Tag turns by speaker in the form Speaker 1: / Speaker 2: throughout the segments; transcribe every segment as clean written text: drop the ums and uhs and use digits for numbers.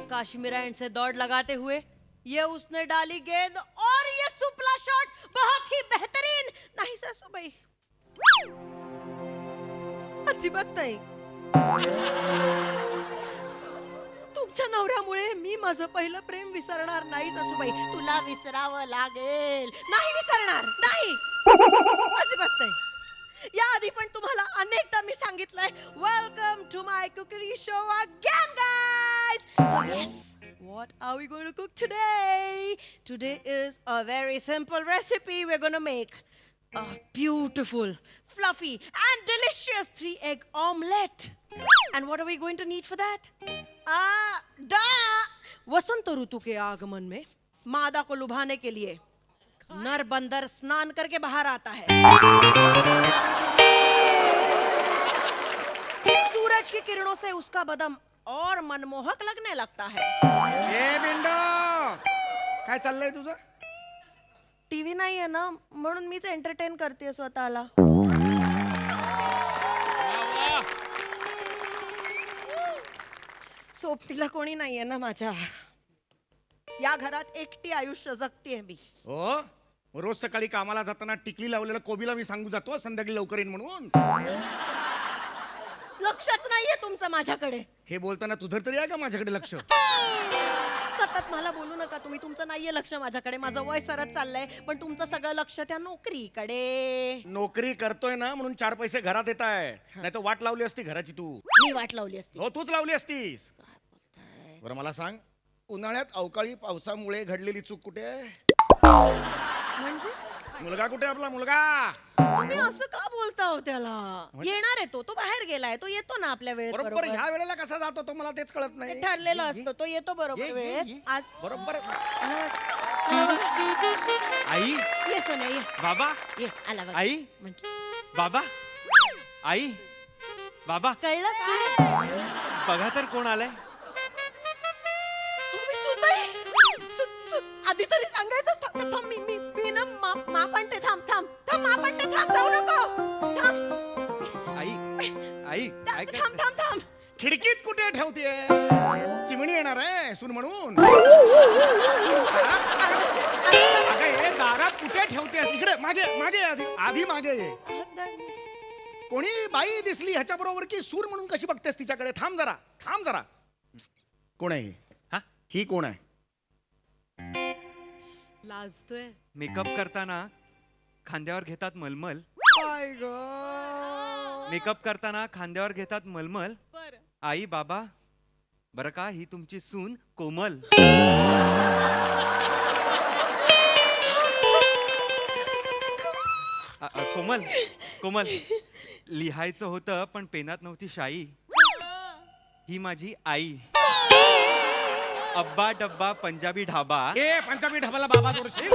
Speaker 1: आवाज काश्मीर एंड से दौड़ लगाते हुए ये उसने डाली गेंद और ये सुपला शॉट बहुत ही बेहतरीन. नाही सासूबाई, अजिबात नाही. तुमच्या नवऱ्यामुळे मी माझं पहिलं प्रेम विसरणार नाही सासूबाई. तुला विसरावं लागेल. नाही विसरणार, नाही, अजिबात नाही. याआधी पण तुम्हाला अनेकदा मी सांगितलंय, welcome to my cookery show again guys. So yes, what are we going to cook today? Today is a very simple recipe. We're going to make a beautiful, fluffy and delicious 3-egg omelette. And what are we going to need for that? वसंत ऋतु के आगमन में मादा को लुभाने के लिए नर बंदर स्नान करके बाहर आता है. सूरज की किरणों से उसका बदन और मनमोहक लगने लगता है.
Speaker 2: ए बिंडो, काय चाललंय तुझं?
Speaker 1: टीव्ही नाहीये ना, म्हणून मीच एंटरटेन करते स्वतःला. सोबतीला कोणी नाहीये ना माझ्या. या घरात एकटी आयुष्य जगतेय मी.
Speaker 2: हो, रोज सकाळी कामाला जाताना टिकली लावलेल्या कोबीला मी सांगू जातो संध्याकाळी लवकर येईन म्हणून.
Speaker 1: लक्षच नाहीये तुमचं माझ्याकडे.
Speaker 2: हे बोलताना तुझं तरी आहे का माझ्याकडे लक्ष?
Speaker 1: सतत मला बोलू नका तुम्ही. तुमचं नाहीये लक्ष माझ्याकडे. माझं वय सरत चाललंय, पण तुमचं सगळं लक्ष त्या नोकरीकडे.
Speaker 2: नोकरी करतोय ना म्हणून 4 पैसे घरात येत आहे, नाही तर वाट लावली असती घराची तू.
Speaker 1: मी वाट लावली असती.
Speaker 2: हो, तूच लावली असतीस. बरं मला सांग, उन्हाळ्यात अवकाळी पावसामुळे घडलेली चूक कुठे आहे?
Speaker 1: म्हणजे
Speaker 2: मुलगा कुठे आपला मुलगा?
Speaker 1: तुम्ही असं का बोलता हो त्याला? येणार आहे तो बाहेर गेलाय. तो येतो ना आपल्या वेळेत.
Speaker 2: बरोबर ह्या वेळेला कसा जातो तो मला तेच कळत
Speaker 1: ते
Speaker 2: नाही.
Speaker 1: ठरलेलं असतं. तो येतो बरोबर वेळेत. आज
Speaker 2: बरोबर.
Speaker 3: आई,
Speaker 1: ये सोन्या ये.
Speaker 3: बाबा,
Speaker 1: ये आला बघ.
Speaker 3: आई, बाबा, आई, बाबा,
Speaker 1: कळलं काय?
Speaker 3: बघा तर कोण आलंय.
Speaker 1: तुम्ही सुनबाई. आधी तरी सांगायचं. थांब, मी ना माप आणते. थांब माप आणते. थांब, जाऊ नको. थांब
Speaker 3: आई, आई, काय
Speaker 1: थांब
Speaker 3: करते?
Speaker 1: थांब.
Speaker 2: खिडकीत कुठे ठेवतेय? चिमणी येणार आहे सून म्हणून. अगं हे दारात कुठे ठेवतेस? इकडे मागे आधी मागे ये. कोणी बाई दिसली ह्याच्या बरोबर की सून म्हणून कशी बघतेस तिच्याकडे? थांब जरा. कोण आहे?
Speaker 3: हा?
Speaker 2: ही कोण आहे?
Speaker 1: लाजतोय.
Speaker 3: मेकअप करताना खांद्यावर घेतात मलमल. मेकअप करताना खांद्यावर घेतात मलमल. आई, बाबा, बरं का, ही तुमची सून कोमल. कोमल, लिहायचं होतं पण पेनात नव्हती शाई. ही माझी आई. अब्बा डब्बा पंजाबी ढाबा.
Speaker 2: ए पंजाबी ढाबाला बाबा जोरशील.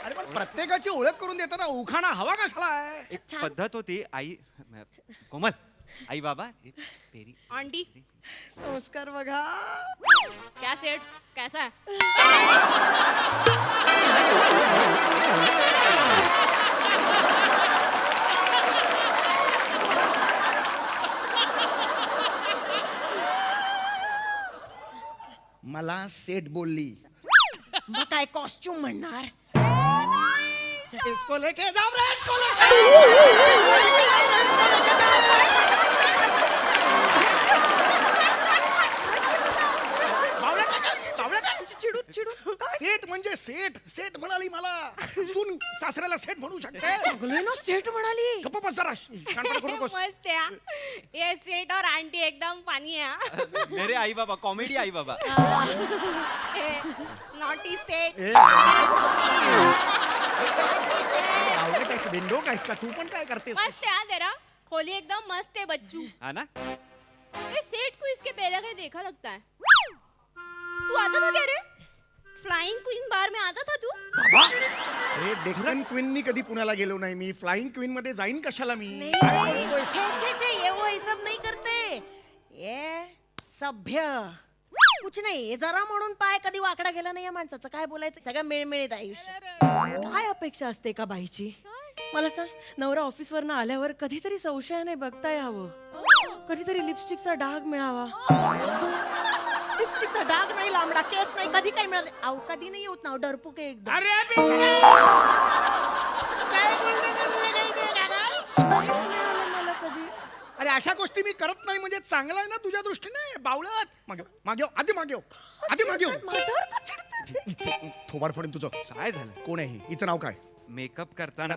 Speaker 2: अरे पण प्रत्येकाची ओळख करून देताना उखाणा हवा कशाला आहे?
Speaker 3: एक पद्धत होती. आई, कोमल, आई, बाबा, तेरी
Speaker 4: आंटी,
Speaker 1: संस्कार बघा.
Speaker 4: क्या सेठ, कैसा है?
Speaker 2: मला सेट बोलली.
Speaker 1: मग काय कॉस्ट्युम म्हणणार?
Speaker 2: इसको लेके जाओ रे, इसको
Speaker 1: चिडून काय?
Speaker 2: सेट म्हणजे सेट म्हणाली मला. सून सासऱ्याला सेट म्हणू शकते?
Speaker 1: ना सेट म्हणाली.
Speaker 2: गप्प बस जरा, शानपणा करू नकोस.
Speaker 4: मस्त है हाँ। ये सेठ और आंटी एकदम फनी है हाँ।
Speaker 3: मेरे आई बाबा, कॉमेडी आई बाबा.
Speaker 4: नॉटी सेठ.
Speaker 2: आवडत आहेस बिंडो कायस का? तू पण काय करतेस?
Speaker 4: मस्त है हाँ तेरा. खोली एकदम मस्त है बच्चू.
Speaker 3: हा ना.
Speaker 4: ये सेठ को इसके पहले कहीं देखा लगता है. तू आता था क्या रे? फ्लाइंग क्वीन बार में आता था तू?
Speaker 2: बाबा, अरे डेक्कन क्वीननी कधी पुण्याला गेलो नाही मी. फ्लाइंग क्वीन मध्ये जाईन कशाला मी?
Speaker 1: छे, ये वो ये सब नहीं करते. ये सभ्य कुछ नाही. जरा म्हणून पाय कधी वाकडा गेला नाही या माणसाचं. काय बोलायचं? सगळं मिळमिळीत आयुष्य. काय अपेक्षा असते का बाईची? मला सांग, नवरा ऑफिसवरनं आल्यावर कधीतरी संशयाने बघता यावं. कधीतरी लिपस्टिकचा डाग मिळावा. लिपस्टिकचा डाग नाही, लांबडा केस नाही, कधी काही मिळाले. अहो कधी नाही होत ना, डरपूक आहे एकदम.
Speaker 2: अरे काय बोलते
Speaker 1: मिळालं मला कधी.
Speaker 2: अरे अशा गोष्टी मी करत नाही म्हणजे चांगलं आहे ना तुझ्या दृष्टीने. बावळट. मागे मागे आधी मागे आधी मागे
Speaker 1: माझ्यावर का चिडते?
Speaker 2: इथे थोबाड फोडेन तुझं.
Speaker 3: काय झालं
Speaker 2: कोण आहे ही? हिचं नाव काय?
Speaker 3: मेकअप करताना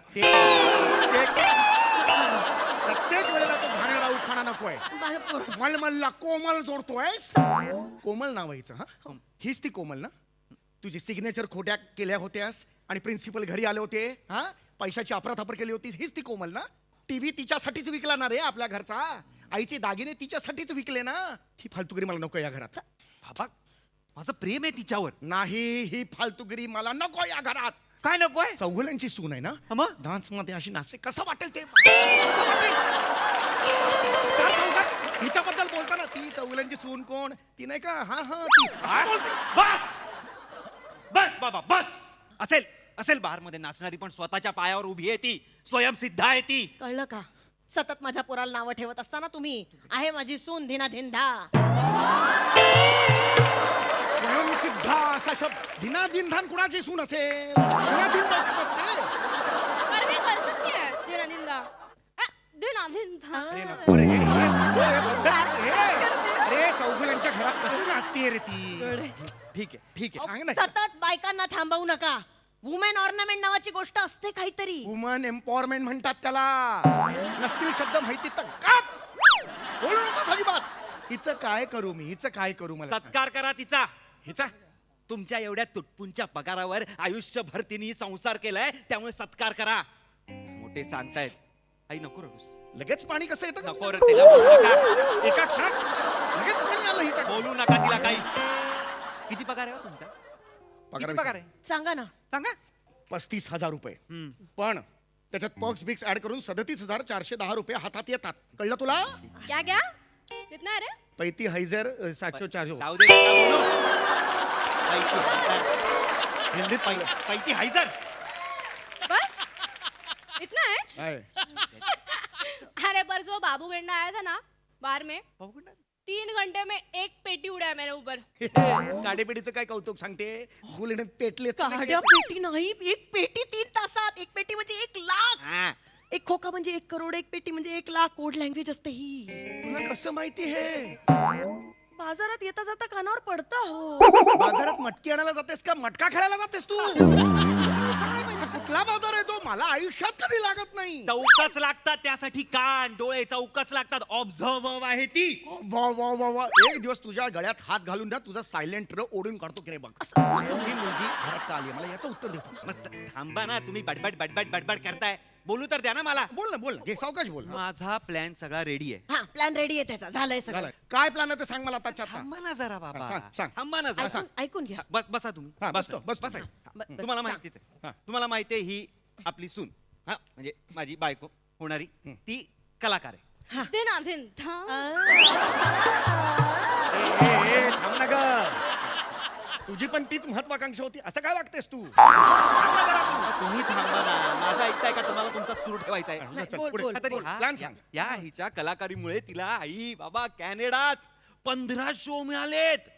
Speaker 2: प्रत्येक वेळेला तो घाणेरडा उखाणा नकोय.
Speaker 1: माझ्या पोर-
Speaker 2: मलमलला कोमल जोडतोयस. कोमल नाव आहे हिचं. हा हीच ती कोमल ना? तुझी सिग्नेचर खोट्या केल्या होत्यास आणि प्रिन्सिपल घरी आले होते. हा पैशाची अफरातफर केली होती. हीच ती कोमल ना? टीव्ही तिच्यासाठीच विकला ना रे आपल्या घरचा. आईचे दागिने तिच्यासाठीच विकले ना. ही फालतुगिरी मला नको या घरात.
Speaker 3: बाबा माझं प्रेम आहे तिच्यावर.
Speaker 2: नाही, ही फालतुगिरी मला नको या घरात.
Speaker 3: काय नकोय?
Speaker 2: चौघुल्यांची सून आहे ना?
Speaker 3: मग?
Speaker 2: डान्स मध्ये अशी नाचते कसं वाटेल ते? कसं वाटेल? चार चौघात हिच्याबद्दल बोलताना ती चौघुल्यांची सून कोण? ती नाही का? हा हा ती असं बोलते.
Speaker 3: बस बस बाबा बस. असेल असेल बार मध्ये नाचणारी, पण स्वतःच्या पायावर उभी आहे ती. स्वयंसिद्ध आहे ती.
Speaker 1: कळलं का? सतत माझ्या पोराला नावं ठेवत असताना तुम्ही आहे माझी सून धिना धिंदा.
Speaker 2: स्वयंसिद्ध असा शब्द. दिनादिनधान कुणाची सून असेल? दिनादिनधान असते.
Speaker 4: पर मैं कर सकती है दिन दिन दा दिन दिन दा.
Speaker 2: अरे नको रे, अरे चौघुल्यांच्या घरात कसं नाचतीये रे ती?
Speaker 3: ठीक आहे
Speaker 2: सांग ना.
Speaker 1: सतत बायकांना थांबवू नका. वुमेन ऑर्नामेंट नावाची गोष्ट असते काहीतरी.
Speaker 2: वुमन एम्पॉवरमेंट म्हणतात त्याला. नसतील शब्द माहिती तर का बोलू नकोस अजिबात. हिचं काय करू मी? हिचं काय करू? मला सांग.
Speaker 3: सत्कार करा तिचा.
Speaker 2: हिचा
Speaker 3: तुमच्या एवढ्या तुटपुंच्या पगारावर आयुष्यभर तिने संसार केलाय, त्यामुळे सत्कार करा. मोठे सांगतायत. आई नको रडूस.
Speaker 2: लगेच पाणी कसं येतं?
Speaker 3: नको रे, तिला बोलू नका.
Speaker 2: एका क्षणात लगेच पाणी आलं हिच्या.
Speaker 3: बोलू नका तिला काही. किती पगार आहे हो तुमचा? किती पगार आहे
Speaker 1: सांगा ना.
Speaker 3: सांगा.
Speaker 2: 35,000 रुपये. पण त्याच्यात पॉक्स बिक्स ऍड करून 37,410 रुपये हातात येतात. कळलं तुला?
Speaker 4: क्या क्या कितना है रे?
Speaker 2: 35,000 704.
Speaker 3: जाऊ दे नका बोलू.
Speaker 2: हिंदीत
Speaker 3: पैती हायजर.
Speaker 4: बस इतना है?
Speaker 2: आहे.
Speaker 4: अरे पर जो बाबू गेंडा आया था ना बार में, 3 घंटे में एक पेटी उड़ाया मेरे ऊपर.
Speaker 2: काडेपेटीचं काय कौतुक सांगते? फुल पेटले
Speaker 1: काड्या पेटी नाही, एक पेटी 3 तासात. एक पेटी म्हणजे 1 लाख.
Speaker 3: हा.
Speaker 1: एक खोका म्हणजे 1 करोड. एक पेटी म्हणजे 1 लाख. कोड लँग्वेज असते ही.
Speaker 2: तुला कसं माहिती हे?
Speaker 1: बाजारात येता जाता कानावर पडतं हो.
Speaker 2: बाजारात मटकी आणायला जातेस का मटका खेळायला जातेस तू? काय माहिती कुठला बाजार आहे तो? मला आयुष्यात कधी लागत नाही.
Speaker 3: चौकस लागतात त्यासाठी. कान डोळे चौकस लागतात. ऑब्झर्व आहे ती.
Speaker 2: वा वा वा वा. एक दिवस तुझ्या गळ्यात हात घालून द्या, तुझा सायलेंट र ओढून काढतो की नाही बघ. ही मुलगी घरात का आली? मला याचं उत्तर दे फक्त.
Speaker 3: मग थांबा ना, तुम्ही बडबड बडबड बडबड करताय. बोलू तर द्या ना मला.
Speaker 2: बोल ना, बोल ना. घे सावकाश बोल.
Speaker 3: माझा प्लॅन सगळा रेडी आहे.
Speaker 1: हा प्लॅन रेडी आहे त्याचा. झालंय
Speaker 2: झालं.
Speaker 1: सगळं.
Speaker 2: काय प्लॅन आहे ते सांग मला आताच्या आता.
Speaker 3: थांबा ना जरा बाबा.
Speaker 2: सांग, सांग.
Speaker 3: थांबा ना जरा.
Speaker 1: ऐकून घ्या.
Speaker 3: बस बसा तुम्ही.
Speaker 2: हा,
Speaker 3: बस
Speaker 2: बसतो, बसतो.
Speaker 3: बसा.
Speaker 1: बस,
Speaker 3: तुम्हाला
Speaker 1: सांग.
Speaker 3: माहितीच आहे.
Speaker 2: हा.
Speaker 3: तुम्हाला माहिती आहे ही आपली सून. हा म्हणजे माझी बायको होणारी ती कलाकार आहे.
Speaker 4: दिन दिन दा.
Speaker 2: ए, थांब ना ग. तुझी पण तीच महत्वाकांक्षा होती. असं काय वागतेस तू? थांब ना जरा तू.
Speaker 3: तुम्ही थांबा ना. माझा ऐकताय का? तुम्हाला तुमचा सुरू ठेवायचा आहे.
Speaker 2: नाही, चल,
Speaker 1: बोल,
Speaker 2: पुढे.
Speaker 1: बोल,
Speaker 3: तरी
Speaker 1: बोल.
Speaker 3: हा,
Speaker 2: प्लॅन सांग.
Speaker 3: या हिच्या कलाकारीमुळे तिला आई बाबा कॅनडात 15 शो मिळालेत.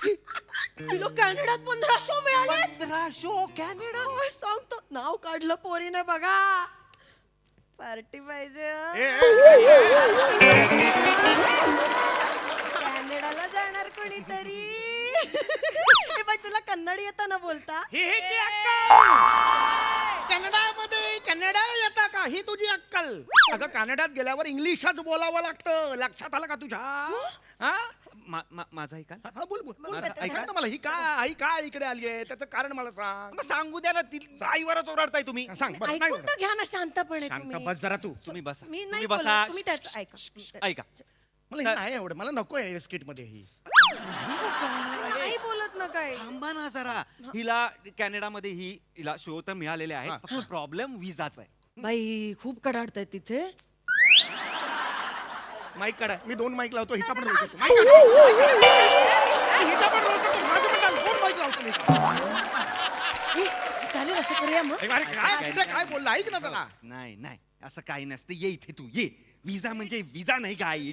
Speaker 1: तिला कॅनडात 15 शो मिळाले.
Speaker 3: 15 शो कॅनडा.
Speaker 1: सांगतो नाव काढलं पोरीने बघा. पार्टी पाहिजे
Speaker 2: ए,
Speaker 1: हं.
Speaker 2: ए, ए,
Speaker 1: कॅनडाला जाणार कोणीतरी. ए बाई तुला कन्नड येतं ना बोलता?
Speaker 2: ही ती अक्कल. कॅनडामध्ये कॅनडा येता का? ही तुझी अक्कल. अगं कॅनडात गेल्यावर इंग्लिशच बोलावं लागतं. लक्षात आलं का तुझ्या? हा?
Speaker 3: माझा ऐका.
Speaker 2: हा, बोल बोल बोल.
Speaker 3: माझं ऐका.
Speaker 2: सांग ना मला ही काय इकडे आली आहे? त्याचं कारण मला सांग.
Speaker 3: मग सांगू द्या ना. आईवरच ओरडताय तुम्ही.
Speaker 2: सांग बस. नाही
Speaker 1: ऐकून तर घ्या ना शांतपणे
Speaker 2: शांत
Speaker 1: तुम्ही.
Speaker 2: बस जरा तू.
Speaker 3: तुम्ही बसा.
Speaker 1: मी
Speaker 3: तुम्ही
Speaker 1: नाही
Speaker 3: बसा.
Speaker 1: बोलत, तुम्ही त्याचं ऐका.
Speaker 3: ऐका.
Speaker 2: मला हे नाही आवडत. मला नको आहे स्किट मध्ये ही.
Speaker 1: नाही बोलत ना काय.
Speaker 3: थांबा ना जरा. हिला कॅनडामध्ये हिला शो तर मिळालेले आहेत. फक्त प्रॉब्लेम विजाचा आहे.
Speaker 1: बाई खूप कडाडताय तिथे.
Speaker 2: माईक काढा. मी 2 माईक लावतो. हिचा पण रोल करतो. माईक काढा. हिचा पण रोल करतो. माझं पण लाव. 2 माईक लावतो मी.
Speaker 1: ए, चालेल असं करूया मग.
Speaker 2: अरे काय बोलला? ऐक ना जरा.
Speaker 3: नाही नाही असं काही नसतं. ये इथे तू ये. विजा म्हणजे विजा नाही काय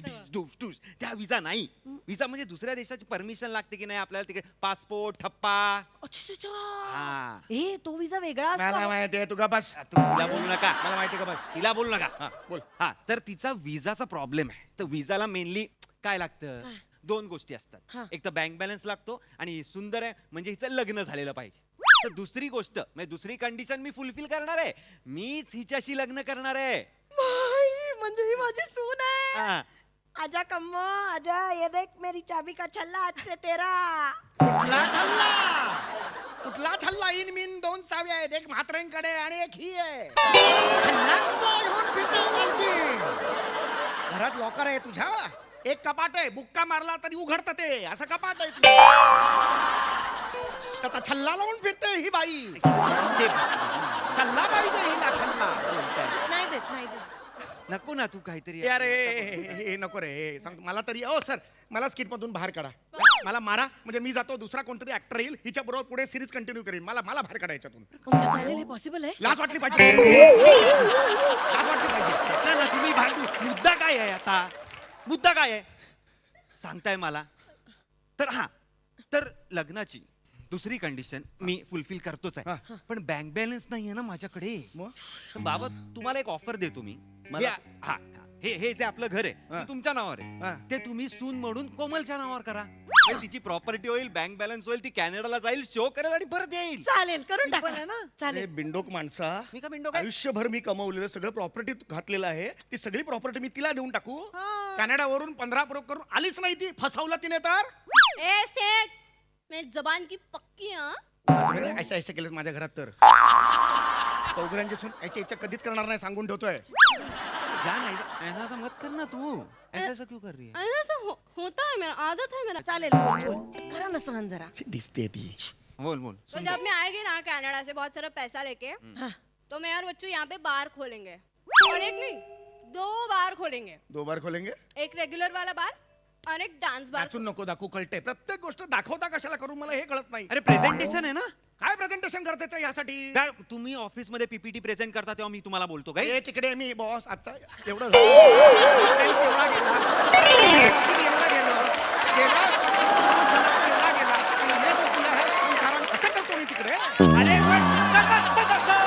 Speaker 3: त्या विजा नाही. विजा म्हणजे दुसऱ्या देशाची परमिशन लागते की नाही आपल्याला तिकडे पासपोर्ट ठप्पा.
Speaker 1: अच्छा अच्छा.
Speaker 3: हा.
Speaker 1: ए तो विजा वेगळा
Speaker 2: मला
Speaker 1: असतो.
Speaker 2: माहिती आहे तुका बस.
Speaker 3: तू तिला बोलू नका.
Speaker 2: मला माहिती का बस.
Speaker 3: तिला बोलू नका.
Speaker 2: हा बोल.
Speaker 3: हा तर तिचा विजाचा प्रॉब्लेम आहे. तर विजाला मेनली काय लागतं?
Speaker 1: काय?
Speaker 3: 2 गोष्टी असतात.
Speaker 1: हा.
Speaker 3: एक तर बँक बॅलन्स लागतो आणि सुंदर आहे म्हणजे हिचं लग्न झालेलं पाहिजे. तर दुसरी गोष्ट म्हणजे दुसरी कंडिशन मी फुलफिल करणार आहे. मीच हिच्याशी लग्न करणार आहे.
Speaker 1: बाई, म्हणजे ही माझी सून आहे.
Speaker 3: हा.
Speaker 1: आजा कम्मो आजा, ये देख मेरी चाबी का छल्ला आज से तेरा.
Speaker 2: कुठला छल्ला? कुठला छल्ला? इन मिन 2 चावी आहेत, एक म्हात्रेंकडे आणि एक ही आहे. छल्ला कुठला घेऊन फिरतो मालकी? घरात लॉकर आहे तुझ्या, एक कपाट आहे, बुक्का मारला तरी उघडतं ते, असं कपाट आहे तुझं. आता छल्ला लावून फिरते ही बाई.
Speaker 3: ते
Speaker 2: छल्ला पाहिजे हिला, छल्ला.
Speaker 1: नाही देत नाही देत.
Speaker 3: नको ना तू काहीतरी.
Speaker 2: अरे हे नको रे, हे सांग मला तरी. ओ सर, मला स्किट मधून बाहेर काढा. मला मारा म्हणजे मी जातो, दुसरा कोणतरी ऍक्टर येईल, हिच्या बरोबर पुढे सिरीज कंटिन्यू करेन. मला बाहेर काढा याच्यातून.
Speaker 1: चालेल, हे पॉसिबल आहे.
Speaker 2: लाज वाटली पाहिजे. लाज वाटली पाहिजे.
Speaker 3: चला ना तुम्ही भांडू. मुद्दा काय आहे आता? मुद्दा काय आहे सांगताय मला? तर हा, तर लग्नाची दुसरी कंडिशन मी फुलफिल करतोच आहे. पण बँक बॅलन्स नाहीये ना माझ्याकडे.
Speaker 2: मग?
Speaker 3: तर बाबा तुम्हाला एक ऑफर देतो मी.
Speaker 2: मला?
Speaker 3: हा, हे जे आपलं घर आहे
Speaker 2: हा.
Speaker 3: ते तुमच्या नावावर
Speaker 2: हा.
Speaker 3: आहे. ते तुम्ही सून म्हणून कोमलच्या नावावर करा. म्हणजे तिची प्रॉपर्टी होईल, बँक बॅलन्स होईल, ती कॅनडाला जाईल, शो करेल आणि परत येईल.
Speaker 1: चालेल, करून टाका ना.
Speaker 2: अरे
Speaker 1: चालेल.
Speaker 2: बिंडोक माणसा,
Speaker 3: मी का बिंडोक आहे?
Speaker 2: आयुष्यभर मी कमवलेलं सगळं प्रॉपर्टी घातलेलं आहे, ती सगळी प्रॉपर्टी मी तिला देऊन टाकू?
Speaker 1: हा.
Speaker 2: कॅनडावरून 15 करून आलीच नाही ती, फसवलं तिने तर.
Speaker 4: ए सेठ, मैं जबान की पक्की हाँ.
Speaker 2: ऐसा ऐसा केलं माझ्या घरात तर चौघरांची सून याच्या कधीच करणार नाही, सांगून ठेवतोय.
Speaker 3: जान ऐसा मत करना तू. ऐसा क्यों कर रही है?
Speaker 4: ऐसा होता है मेरा, आदत है मेरा.
Speaker 1: चालेल, बोल, बोल. करा ना सहन जरा.
Speaker 2: दिसते ती.
Speaker 3: बोल बोल.
Speaker 4: तो जब मैं आएगी ना कनाडा से बहुत सारा पैसा लेके,
Speaker 1: हाँ.
Speaker 4: तो मैं और बच्चू यहाँ पे बार खोलेंगे. और एक नहीं, 2 बार खोलेंगे.
Speaker 2: 2 बार खोलेंगे.
Speaker 4: एक रेगुलर वाला बार और एक डांस बार.
Speaker 2: नाचून नको दाखवू, कळते. प्रत्येक गोष्ट दाखवता कशाला करू, मला हे कळत नाही.
Speaker 3: अरे प्रेझेंटेशन आहे ना.
Speaker 2: काय प्रेझेंटेशन करते यासाठी?
Speaker 3: काय तुम्ही ऑफिस मध्ये पीपीटी प्रेझेंट करता तेव्हा मी तुम्हाला बोलतो काय?
Speaker 2: हे तिकडे मी बॉस आजचा एवढं Sales एवढा गेला. एवढा गेलं. गेला. एवढा गेला. आणि हे बघ तुला हे काम कारण असं करतो मी तिकडे.
Speaker 3: अरे पण तुमचं नसतं तसं.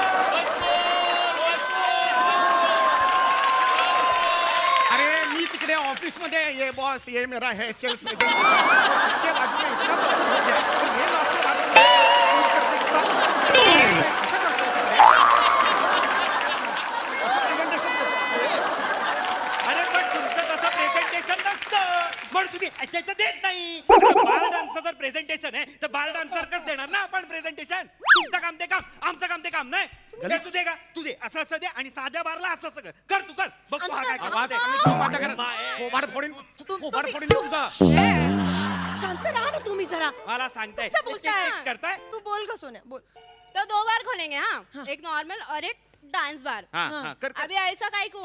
Speaker 2: अरे मी तिकडे ऑफिस मध्ये ये बॉस ये मेरा है सेल्स इसके बाजू में इतना प्रॉफिट हो गया और ये लॉस के बाजू में असं करतो तिकडे. असं presentation करतो.
Speaker 3: अरे पण तुमचं तसं प्रेझेंटेशन नसतं म्हणून तुम्ही ऐकायचं देत नाही. आता बाल डान्सचं जर प्रेझेंटेशन आहे तर बाल डान्सर कसं देणार ना आपण प्रेझेंटेशन. तुमचं काम ते काम, आमचं काम ते काम नाही. तू दे का? तू दे असं असं दे आणि साध्या बारला असं असं कर तू कर. बघ तू हा काय
Speaker 2: आवाज
Speaker 3: करतो.
Speaker 2: कमी ठेव माझ्या घरात. कोबाड फोडीन तुझा.
Speaker 1: शांत राहा ना तुम्ही जरा.
Speaker 3: मला सांगताय
Speaker 1: कसं बोलताय?
Speaker 3: करताय.
Speaker 1: तू बोल ग सोन्या, बोल.
Speaker 4: तो 2 बार खोलेंगे हाँ. एक नॉर्मल और एक डांस बार.
Speaker 3: हा हा कर कर.
Speaker 4: अभी ऐसा काहे को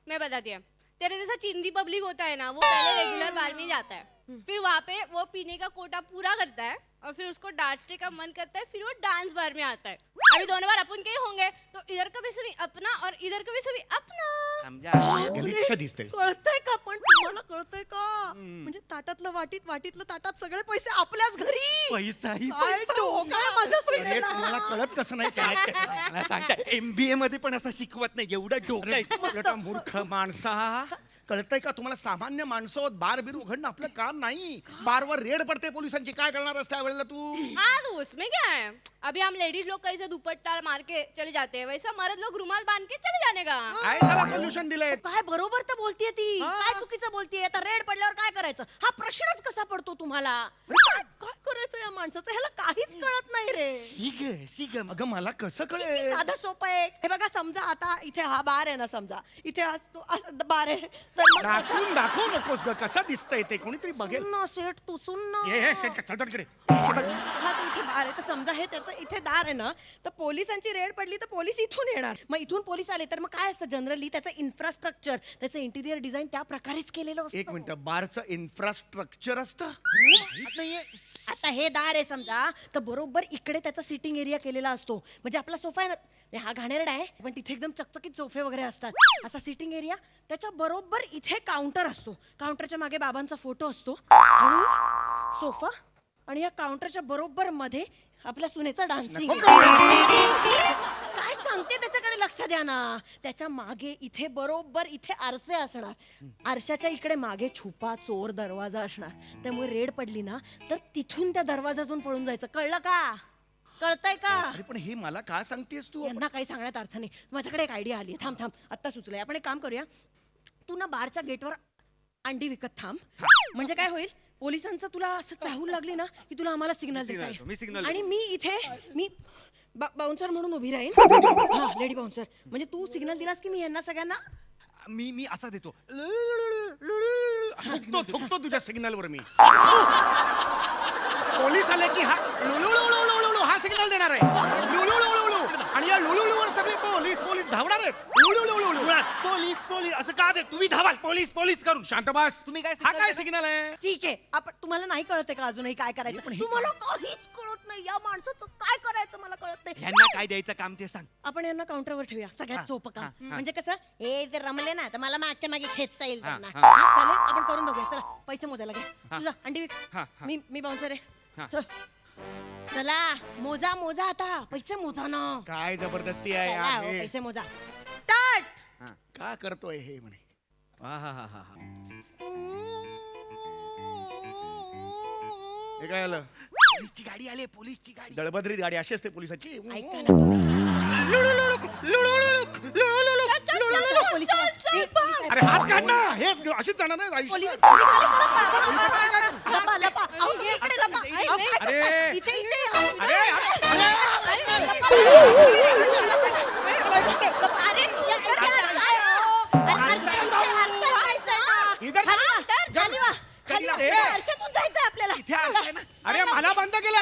Speaker 4: मैं बताती हूँ. तेरे जैसा चिंदी पब्लिक होता है ना, वो पहले रेगुलर बार में जाता है, फिर वहाँ पे वो पीने का कोटा पूरा करता है और फिर उसको डांसने का मन करता है, फिर वो डांस बार में आता है. अभी दोनों बार अपन के ही होंगे तो इधर का भी सभी अपना और इधर का भी सभी अपना.
Speaker 3: समजा.
Speaker 2: गलिच्छ दिसते.
Speaker 1: कळतंय का पण तुम्हाला कळतंय का? म्हणजे ताटातलं वाटीत, वाटीतलं ताटात सगळे पैसे आपल्याच घरी.
Speaker 3: पैसाही
Speaker 1: काय डोकं आहे माझ्या
Speaker 2: अरे
Speaker 1: सोन्याला.
Speaker 2: तुम्हाला कळत कसं नाही काय?
Speaker 3: मला सांगताय MBA मध्ये पण असं शिकवत नाही. एवढं डोकं आहे.
Speaker 2: बेटा मूर्ख माणसा, कळतंय का तुम्हाला? सामान्य माणसं बार बीर उघडणं आपलं काम नाही. बारवर रेड पडते पोलिसांची, काय करणार असते त्यावेळेला तू?
Speaker 4: हाँ तो उसमें क्या है. अभी हम लेडीज लोग कैसे दुपट्टा मार के चले जाते हैं, वैसा मर्द लोग रुमाल बांध के चले जाने का.
Speaker 2: काय त्याला सोल्युशन दिलंय?
Speaker 1: काय बरोबर तर बोलतीये ती. काय चुकीचं बोलतीये? आता रेड पडल्यावर काय करायचं हा प्रश्नच कसा पडतो तुम्हाला? काय काय करायचं या माणसाचं? ह्याला काहीच कळत नाही रे.
Speaker 3: सिग
Speaker 2: अगं मला कसं
Speaker 1: किती
Speaker 2: कळेल?
Speaker 1: साधं सोपं आहे. हे बघा, समजा आता इथे हा बार आहे ना, समजा इथे हा तो असा बार आहे, तर मग
Speaker 2: दाखवू नकोस ग, कसं दिसतंय ते कोणीतरी बघेल.
Speaker 1: सुन ना शेठ, तू सुन ना.
Speaker 2: हे शेट चल तिकडे.
Speaker 1: हे बघ, हा तो इथे बार आहे, तर समजा हे त्याचं इथे दार आहे ना, तर पोलिसांची रेड पडली तर पोलीस इथून येणार. मग इथून पोलीस आले तर मग काय असतं जनरली त्याचं इन्फ्रास्ट्रक्चर, त्याचं इंटिरियर डिझाईन त्या प्रकारेच केलेलं असतं.
Speaker 2: एक मिनिट, बारचं इन्फ्रास्ट्रक्चर असतं?
Speaker 3: माहित नाहीये.
Speaker 1: आता हे दार आहे समजा, तर बरोबर इकडे त्याचा सिटिंग एरिया केलेला असतो. म्हणजे आपला सोफा आहे ना, नाही, हा घाणेरडा आहे पण तिथे एकदम चकचकीत सोफे वगैरे असतात. असा सिटिंग एरिया, त्याच्या बरोबर इथे काउंटर असतो. काउंटरच्या मागे बाबांचा फोटो असतो आणि सोफा, आणि या काउंटरच्या बरोबर मध्ये आपल्या सुनेचा डान्सिंग. काय सांगते त्याच्याकडे लक्ष द्या ना. त्याच्या मागे इथे बरोबर इथे आरसे असणार. आरशाच्या इकडे मागे छुपा चोर दरवाजा असणार. त्यामुळे रेड पडली ना तर तिथून त्या दरवाजातून पळून जायचं. कळलं का? कळतंय का?
Speaker 2: अरे पण हे मला का सांगतेस तू?
Speaker 1: यांना काही सांगण्यात अर्थ नाही. माझ्याकडे एक आयडिया आली. थांब थांब, आत्ता सुचलंय. आपण एक काम करूया, तू ना बारच्या गेटवर अंडी विकत थांब. म्हणजे काय होईल, पोलिसांचं तुला असं चाहूल लागली ना की तुला आम्हाला सिग्नल देता
Speaker 3: देतो, मी signal
Speaker 1: येईल.
Speaker 3: देतो.
Speaker 1: आणि मी इथे बाउन्सर म्हणून उभी राहील. Lady bouncer. म्हणजे तू सिग्नल दिलास की मी यांना सगळ्यांना
Speaker 3: मी असा देतो.
Speaker 2: थुकतो तुझ्या सिग्नलवर मी. पोलीस आले की हा लुलुलुलुलुलु हा सिग्नल देणार आहे. लुलुलुलुलु. आणि या लुलुलुवर सगळे पोलीस पोलीस धावणार आहेत. लुलुलुलुलु.
Speaker 3: मुळात पोलीस पोलीस असं का दे? तुम्ही धावाल पोलीस पोलीस करून.
Speaker 2: शांत बस.
Speaker 3: तुम्ही काय
Speaker 2: हा
Speaker 3: signal
Speaker 2: काय
Speaker 3: देणार?
Speaker 2: सिग्नल आहे?
Speaker 1: ठीक आहे. आपण तुम्हाला नाही कळत का अजूनही काय करायचं?
Speaker 2: पण हे
Speaker 1: तुम्हाला काहीच कळत नाही. या माणसाचं काय करायचं मला कळत नाही.
Speaker 3: ह्यांना काय द्यायचं काम ते सांग.
Speaker 1: आपण यांना काउंटरवर ठेवूया. सगळ्यात
Speaker 3: हा,
Speaker 1: सोपं काम.
Speaker 3: हा, हा.
Speaker 1: म्हणजे कसं, हे जर रमले ना तर मला मागच्या मागे खेचता येईल
Speaker 3: हा,
Speaker 1: त्यांना.
Speaker 3: हा.
Speaker 1: हा, चालेल, आपण करून बघूया. चला पैसे मोजायला घ्या. तुझा अंडी विक.
Speaker 3: हा, हा.
Speaker 1: मी बाउन्सर आहे.
Speaker 3: हा.
Speaker 1: चल. चला मोजा मोजा आता. पैसे मोजा ना.
Speaker 2: काय जबरदस्ती आहे
Speaker 1: चला,
Speaker 2: यार
Speaker 1: हो,
Speaker 2: हे.
Speaker 1: पैसे मोजा. स्टार्ट.
Speaker 2: का करतोय हे म्हणे. आहाहाहा. हे काय आलं?
Speaker 3: पोलीसची गाडी आली पोलीसची गाडी.
Speaker 2: दळभद्रीत गाडी अशी असते पोलिसाची.
Speaker 1: ऐका ना तुम्ही. पोलीस आले.
Speaker 2: अरे हात काढ ना. हेच अशीच जाणार नाही आयुष्य.
Speaker 1: पोलीस आले, चला, लपा, लपा. अहो, तुम्ही इकडे लपा. अहो,
Speaker 2: अरे.
Speaker 1: इथे इथे
Speaker 2: अरे
Speaker 1: अरे
Speaker 2: इधर
Speaker 1: जायचंय आपल्याला.
Speaker 3: इथे आरसा आहे ना.
Speaker 2: अरे मला बंद केलं.